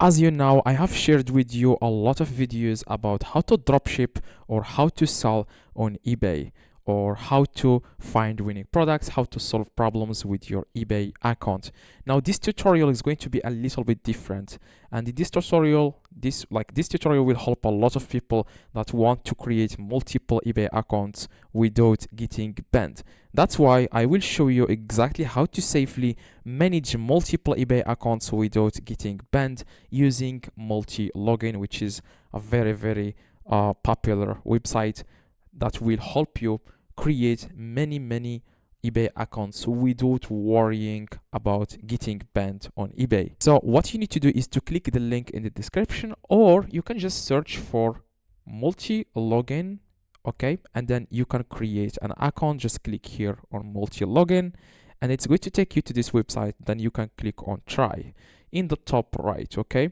As you know, I have shared with you a lot of videos about how to dropship or how to sell on eBay, or how to find winning products, how to solve problems with your eBay account. Now this tutorial is going to be a little bit different, and in this tutorial, this tutorial will help a lot of people that want to create multiple eBay accounts without getting banned. That's why I will show you exactly how to safely manage multiple eBay accounts without getting banned using Multilogin, which is a very popular website that will help you create many eBay accounts without worrying about getting banned on eBay. So what you need to do is to click the link in the description, or you can just search for Multilogin, okay, and then you can create an account. Just click here on Multilogin and it's going to take you to this website. Then you can click on try in the top right. Okay,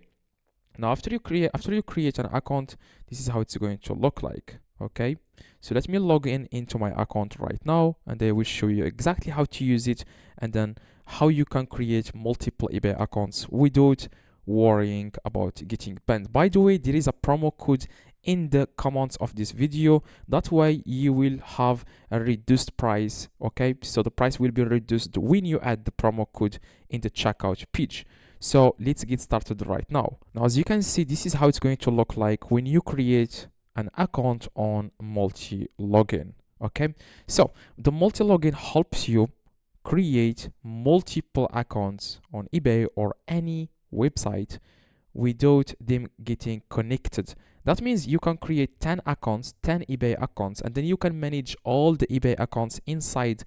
now after you create an account, this is how it's going to look like. Okay, so let me log in into my account right now, and I will show you exactly how to use it, and then how you can create multiple eBay accounts without worrying about getting banned. By the way, there is a promo code in the comments of this video. That way you will have a reduced price. Okay, so the price will be reduced when you add the promo code in the checkout page. So let's get started right now. Now, as you can see, this is how it's going to look like when you create an account on Multilogin. Okay, so the Multilogin helps you create multiple accounts on eBay or any website without them getting connected. That means you can create 10 accounts, 10 eBay accounts, and then you can manage all the eBay accounts inside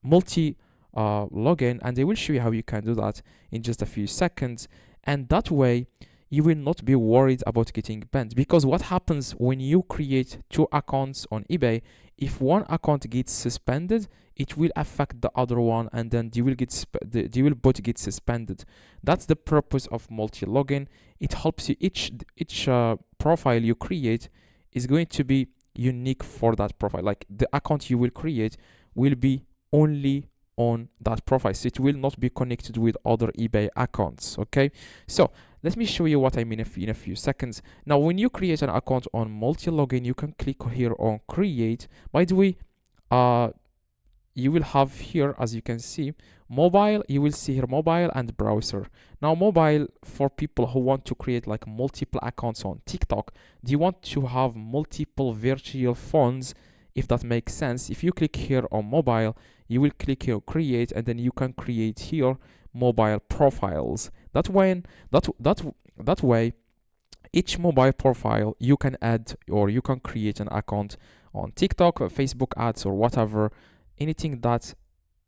Multilogin, and I will show you how you can do that in just a few seconds. And that way you will not be worried about getting banned, because what happens when you create 2 accounts on eBay, if one account gets suspended, it will affect the other one, and then they will both get suspended. That's the purpose of Multilogin. It helps you, each profile you create is going to be unique for that profile. Like the account you will create will be only on that profile, so it will not be connected with other eBay accounts. Okay, so let me show you what I mean in a few seconds. Now, when you create an account on Multilogin, you can click here on create. By the way, you will have here, as you can see, mobile. You will see here mobile and browser. Now, mobile, for people who want to create like multiple accounts on TikTok, they want to have multiple virtual phones, if that makes sense. If you click here on mobile, you will click here create, and then you can create here mobile profiles. That way each mobile profile you can add, or you can create an account on TikTok or Facebook ads or whatever, anything that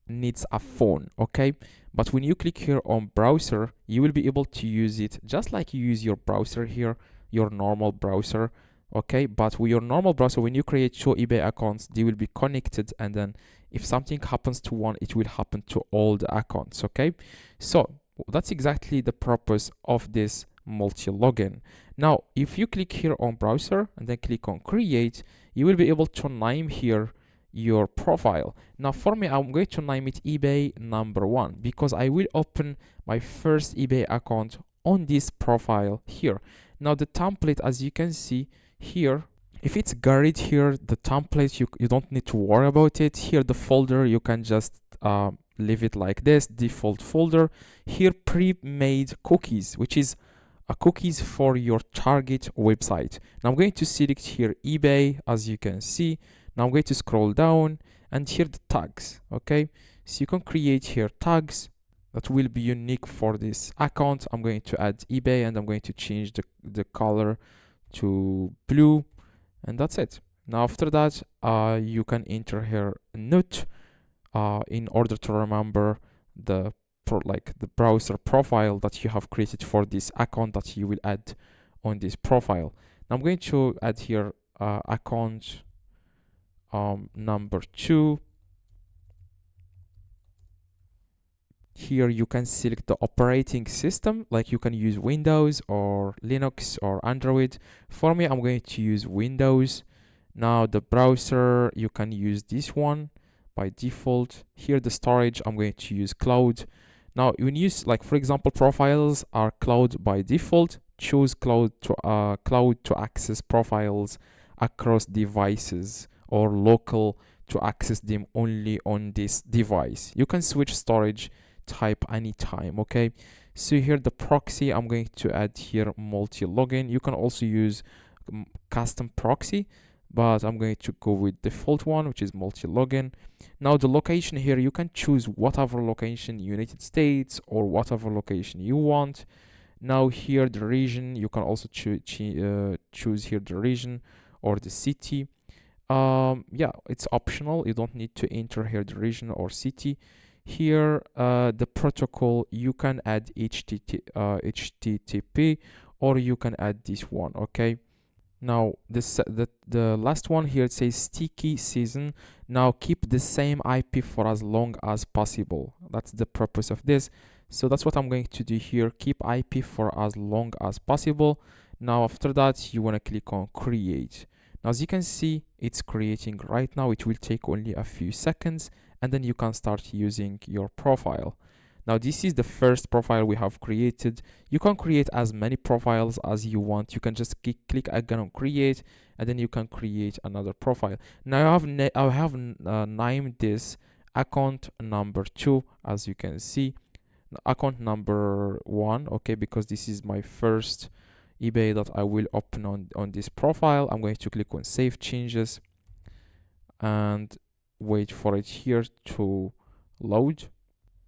needs a phone. Okay, but when you click here on browser, you will be able to use it just like you use your browser here, your normal browser. Okay, but with your normal browser, when you create 2 eBay accounts, they will be connected, and then if something happens to one, it will happen to all the accounts. Okay, so that's exactly the purpose of this Multilogin. Now, if you click here on browser and then click on create, you will be able to name here your profile. Now, for me, I'm going to name it eBay number 1, because I will open my first eBay account on this profile here. Now, the template, as you can see here, if it's buried here, the template, you don't need to worry about it. Here, the folder, you can just leave it like this, default folder. Here, pre-made cookies, which is a cookies for your target website. Now I'm going to select here eBay, as you can see. Now I'm going to scroll down, and here the tags. Okay, so you can create here tags that will be unique for this account. I'm going to add eBay, and I'm going to change the color to blue, and that's it. Now after that, you can enter here note in order to remember the browser profile that you have created for this account that you will add on this profile. Now I'm going to add here account number 2. Here you can select the operating system, like you can use Windows or Linux or Android. For me, I'm going to use Windows. Now the browser, you can use this one by default. Here the storage, I'm going to use cloud. Now when you like for example profiles are cloud by default, choose cloud to access profiles across devices, or local to access them only on this device. You can switch storage type anytime. Okay, so here the proxy, I'm going to add here multi-login. You can also use custom proxy, but I'm going to go with default one, which is multi-login. Now the location here, you can choose whatever location, United States or whatever location you want. Now here the region, you can also choose here the region or the city. Yeah, it's optional, you don't need to enter here the region or city. Here the protocol, you can add HTTP, or you can add this one. Okay, now the last one here, it says sticky season. Now keep the same IP for as long as possible. That's the purpose of this. So that's what I'm going to do here, keep IP for as long as possible. Now after that, you want to click on create. Now as you can see, it's creating right now. It will take only a few seconds, and then you can start using your profile. Now this is the first profile we have created. You can create as many profiles as you want. You can just click again on create, and then you can create another profile. Now I have named this account number 2, as you can see, account number 1. Okay, because this is my first eBay that I will open on this profile. I'm going to click on save changes and wait for it here to load.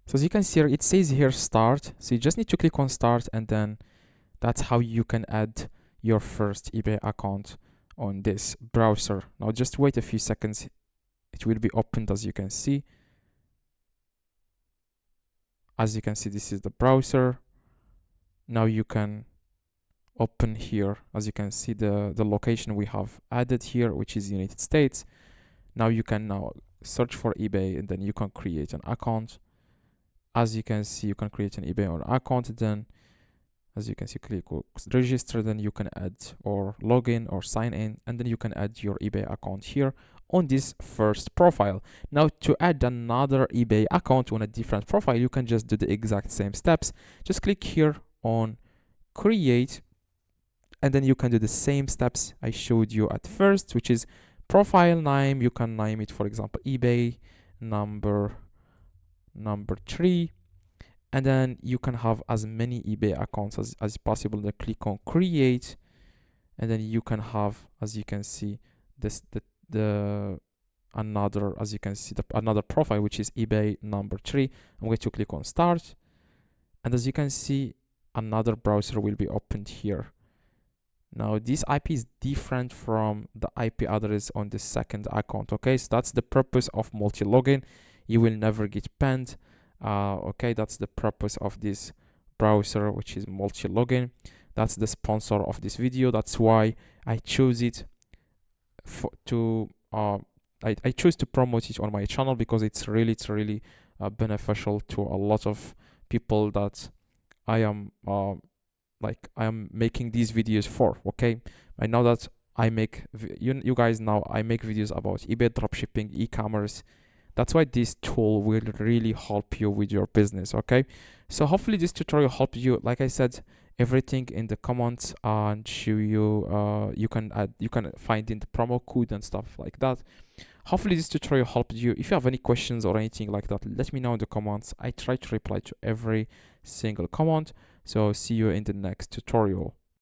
So as you can see here, it says here start. So you just need to click on start, and then that's how you can add your first eBay account on this browser. Now just wait a few seconds. It will be opened, as you can see. As you can see, this is the browser. Now you can open here, as you can see, the location we have added here, which is United States. Now you can now search for eBay, and then you can create an account. As you can see, you can create an eBay account. Then as you can see, click register, then you can add or log in or sign in, and then you can add your eBay account here on this first profile. Now to add another eBay account on a different profile, you can just do the exact same steps. Just click here on create, and then you can do the same steps I showed you at first, which is profile name. You can name it, for example, eBay number 3, and then you can have as many eBay accounts as possible. Then click on create, and then you can have, as you can see, this another, as you can see, another profile, which is eBay number 3. I'm going to click on start, and as you can see, another browser will be opened here. Now this IP is different from the IP address on the second account. Okay, so that's the purpose of multi-login. You will never get banned. Okay, that's the purpose of this browser, which is multi-login. That's the sponsor of this video. That's why I chose it I chose to promote it on my channel, because it's really beneficial to a lot of people that I am making these videos for. Okay, I know that I make you guys know I make videos about eBay dropshipping, e-commerce. That's why this tool will really help you with your business. Okay, so hopefully this tutorial helped you. Like I said, everything in the comments and show you you can find in the promo code and stuff like that. Hopefully this tutorial helped you. If you have any questions or anything like that, let me know in the comments. I try to reply to every single comment. So see you in the next tutorial.